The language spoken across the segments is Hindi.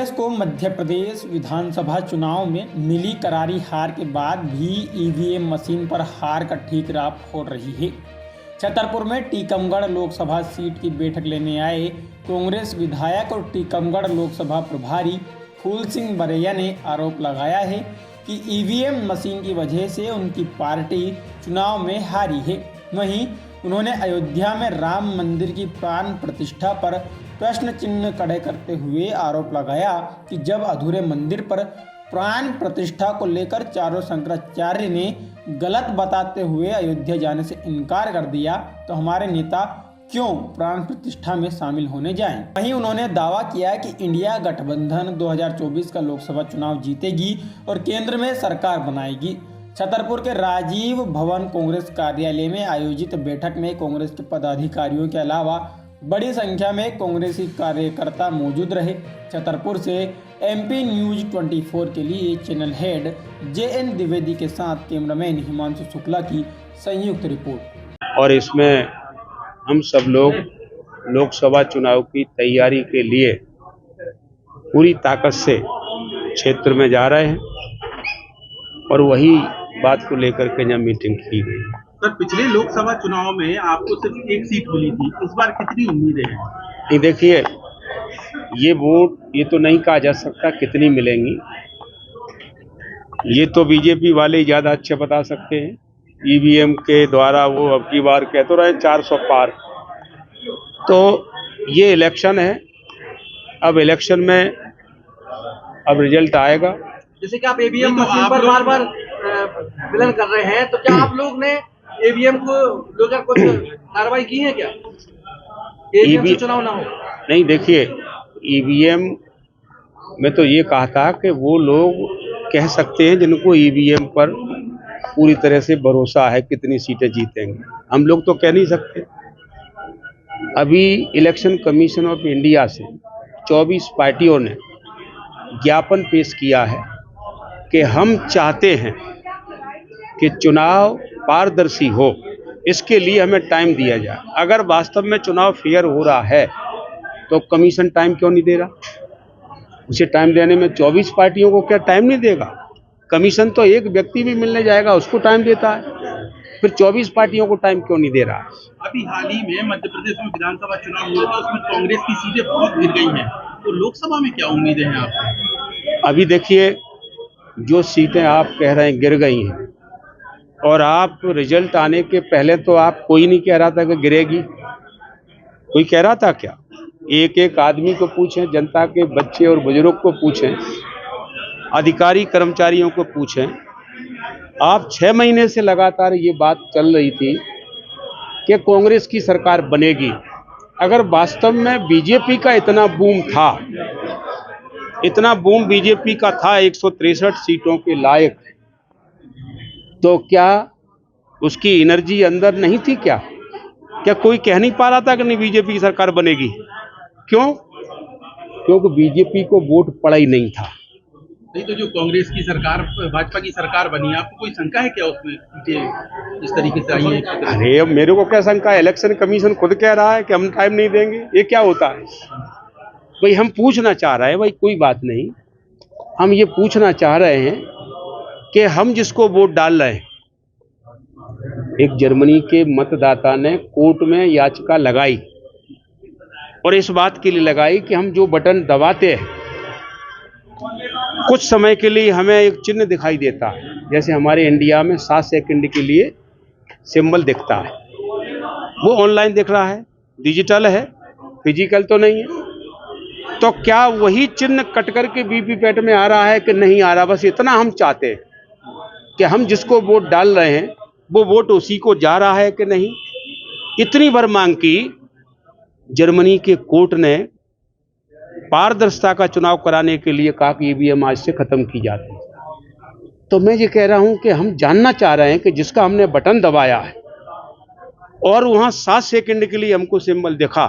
कांग्रेस को मध्य प्रदेश विधानसभा चुनाव में मिली करारी हार के बाद भी ईवीएम मशीन पर हार का ठीकरा फोड़ रही है। छतरपुर में टीकमगढ़ लोकसभा सीट की बैठक लेने आए कांग्रेस विधायक और टीकमगढ़ लोकसभा प्रभारी फूल सिंह बरैया ने आरोप लगाया है कि ईवीएम मशीन की वजह से उनकी पार्टी चुनाव में हारी है। वहीं उन्होंने अयोध्या में राम मंदिर की प्राण प्रतिष्ठा पर प्रश्न चिन्ह खड़े करते हुए आरोप लगाया कि जब अधूरे मंदिर पर प्राण प्रतिष्ठा को लेकर चारों शंकराचार्य ने गलत बताते हुए अयोध्या जाने से इनकार कर दिया तो हमारे नेता क्यों प्राण प्रतिष्ठा में शामिल होने जाएं। वहीं उन्होंने दावा किया कि इंडिया गठबंधन 2024 का लोकसभा चुनाव जीतेगी और केंद्र में सरकार बनाएगी। छतरपुर के राजीव भवन कांग्रेस कार्यालय में आयोजित बैठक में कांग्रेस के पदाधिकारियों के अलावा बड़ी संख्या में कांग्रेसी कार्यकर्ता मौजूद रहे। छतरपुर से एमपी न्यूज 24 के लिए चैनल हेड JN द्विवेदी के साथ कैमरामैन हिमांशु शुक्ला की संयुक्त रिपोर्ट। और इसमें हम सब लोग लोकसभा चुनाव की तैयारी के लिए पूरी ताकत से क्षेत्र में जा रहे हैं और वही बात को लेकर के यहाँ मीटिंग की गई। सर, पिछले लोकसभा चुनाव में आपको सिर्फ एक सीट मिली थी, इस बार कितनी उम्मीदें हैं? नहीं, देखिए, ये वोट ये तो नहीं कहा जा सकता कितनी मिलेंगी, ये तो बीजेपी वाले ही ज्यादा अच्छे बता सकते हैं। ईवीएम के द्वारा वो अब की बार कह तो रहे 400 पार। तो ये इलेक्शन है, अब इलेक्शन में अब रिजल्ट आएगा। जैसे कि आप ईवीएम मशीन पर बार बार विलन कर रहे हैं, तो क्या आप लोग ने ईवीएम को लेकर कुछ कार्रवाई की है क्या? ईवीएम से चुनाव ना हो। नहीं, देखिए, ईवीएम में तो ये कहा था कि वो लोग कह सकते हैं जिनको ईवीएम पर पूरी तरह से भरोसा है कितनी सीटें जीतेंगे। हम लोग तो कह नहीं सकते। अभी इलेक्शन कमीशन ऑफ इंडिया से 24 पार्टियों ने ज्ञापन पेश किया है कि हम चाहते हैं कि चुनाव पारदर्शी हो, इसके लिए हमें टाइम दिया जाए। अगर वास्तव में चुनाव फेयर हो रहा है तो कमीशन टाइम क्यों नहीं दे रहा? उसे टाइम देने में 24 पार्टियों को क्या टाइम नहीं देगा? कमीशन तो एक व्यक्ति भी मिलने जाएगा उसको टाइम देता है, फिर 24 पार्टियों को टाइम क्यों नहीं दे रहा? अभी हाल ही में मध्य प्रदेश में विधानसभा चुनाव हुए थे, उसमें कांग्रेस की सीटें बहुत गिर गई हैं, तो लोकसभा में क्या उम्मीदें हैं आपको? अभी देखिए, जो सीटें आप कह रहे हैं गिर गई हैं, और आप रिजल्ट आने के पहले तो आप कोई नहीं कह रहा था कि गिरेगी। कोई कह रहा था क्या? एक एक आदमी को पूछें, जनता के बच्चे और बुजुर्ग को पूछें, अधिकारी कर्मचारियों को पूछें। आप 6 महीने से लगातार ये बात चल रही थी कि कांग्रेस की सरकार बनेगी। अगर वास्तव में बीजेपी का इतना बूम था, इतना बूम बीजेपी का था 163 सीटों के लायक, तो क्या उसकी एनर्जी अंदर नहीं थी? क्या कोई कह नहीं पा रहा था कि नहीं बीजेपी की सरकार बनेगी? क्यों? क्योंकि बीजेपी को वोट पड़ा ही नहीं था। नहीं, तो जो कांग्रेस की सरकार, भाजपा की सरकार बनी, आपको कोई शंका है क्या उसमें कि इस तरीके से आई है? अरे, मेरे को क्या शंका है? इलेक्शन कमीशन खुद कह रहा है कि हम टाइम नहीं देंगे। ये क्या होता है भाई? हम पूछना चाह रहे हैं भाई, कोई बात नहीं, हम ये पूछना चाह रहे हैं कि हम जिसको वोट डाल रहे हैं, एक जर्मनी के मतदाता ने कोर्ट में याचिका लगाई और इस बात के लिए लगाई कि हम जो बटन दबाते हैं कुछ समय के लिए हमें एक चिन्ह दिखाई देता है, जैसे हमारे इंडिया में 7 सेकंड के लिए सिंबल दिखता है। वो ऑनलाइन दिख रहा है, डिजिटल है, फिजिकल तो नहीं है। तो क्या वही चिन्ह कट करके वीवीपैट में आ रहा है कि नहीं आ रहा? बस इतना हम चाहते हैं कि हम जिसको वोट डाल रहे हैं वो वोट उसी को जा रहा है कि नहीं। इतनी बार मांग की, जर्मनी के कोर्ट ने पारदर्शिता का चुनाव कराने के लिए कहा कि ईवीएम आज से खत्म की जाती है। तो मैं ये कह रहा हूं कि हम जानना चाह रहे हैं कि जिसका हमने बटन दबाया है और वहां 7 सेकंड के लिए हमको सिंबल दिखा,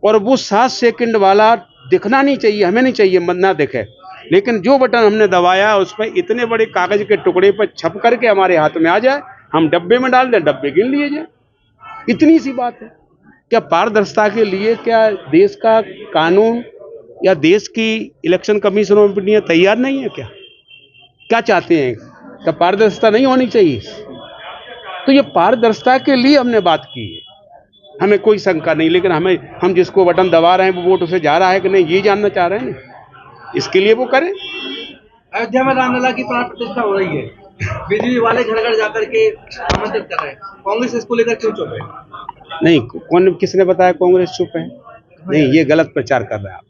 और वो 7 सेकंड वाला दिखना नहीं चाहिए, हमें नहीं चाहिए ना दिखे, लेकिन जो बटन हमने दबाया उस पर इतने बड़े कागज के टुकड़े पर छप करके हमारे हाथ में आ जाए, हम डब्बे में डाल दें, डब्बे गिन लिए जाए। इतनी सी बात है। क्या पारदर्शिता के लिए क्या देश का कानून या देश की इलेक्शन कमीशन ऑफ इंडिया तैयार नहीं है क्या? क्या चाहते हैं? क्या पारदर्शिता नहीं होनी चाहिए? तो ये पारदर्शिता के लिए हमने बात की है, हमें कोई शंका नहीं, लेकिन हम जिसको बटन दबा रहे हैं वो वोट उसे जा रहा है कि नहीं, ये जानना चाह रहे हैं ना, इसके लिए वो करें। अयोध्या में रामलला की प्राण प्रतिष्ठा हो रही है, बीजेपी वाले घर घर जाकर के आमंत्रित कर रहे हैं, कांग्रेस इसको लेकर क्यों चुप है? नहीं, किसने बताया कांग्रेस चुप है? नहीं, ये गलत प्रचार कर रहे हैं आप।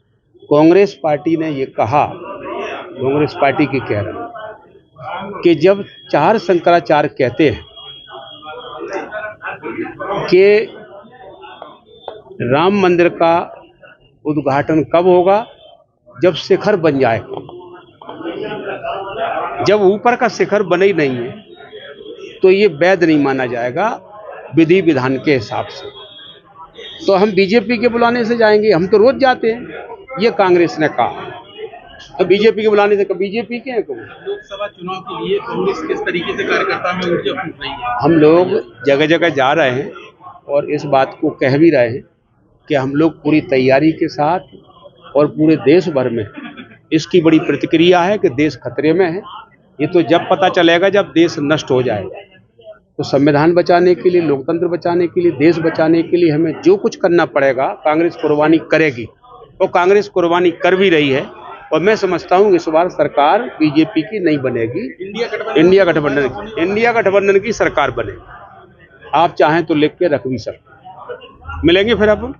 कांग्रेस पार्टी ने ये कहा, कांग्रेस पार्टी की कह रहे हैं कि जब 4 शंकराचार्य कहते हैं कि राम मंदिर का उद्घाटन कब होगा, जब शिखर बन जाए। जब ऊपर का शिखर बने ही नहीं है तो ये वैध नहीं माना जाएगा विधि विधान के हिसाब से। तो हम बीजेपी के बुलाने से जाएंगे? हम तो रोज जाते हैं, ये कांग्रेस ने कहा। तो बीजेपी के बुलाने से, बीजेपी के हैं लोकसभा चुनाव के लिए कांग्रेस किस तरीके से कार्यकर्ता में ऊर्जा फूंक रही है? हम लोग जगह जगह जा रहे हैं और इस बात को कह भी रहे हैं कि हम लोग पूरी तैयारी के साथ और पूरे देश भर में इसकी बड़ी प्रतिक्रिया है कि देश खतरे में है। ये तो जब पता चलेगा जब देश नष्ट हो जाएगा। तो संविधान बचाने के लिए, लोकतंत्र बचाने के लिए, देश बचाने के लिए हमें जो कुछ करना पड़ेगा कांग्रेस कुर्बानी करेगी, और कांग्रेस कुर्बानी कर भी रही है। और मैं समझता हूँ इस बार सरकार बीजेपी की नहीं बनेगी, इंडिया गठबंधन की सरकार बनेगी। आप चाहें तो लिख के रख भी सकते। मिलेंगे फिर अपन।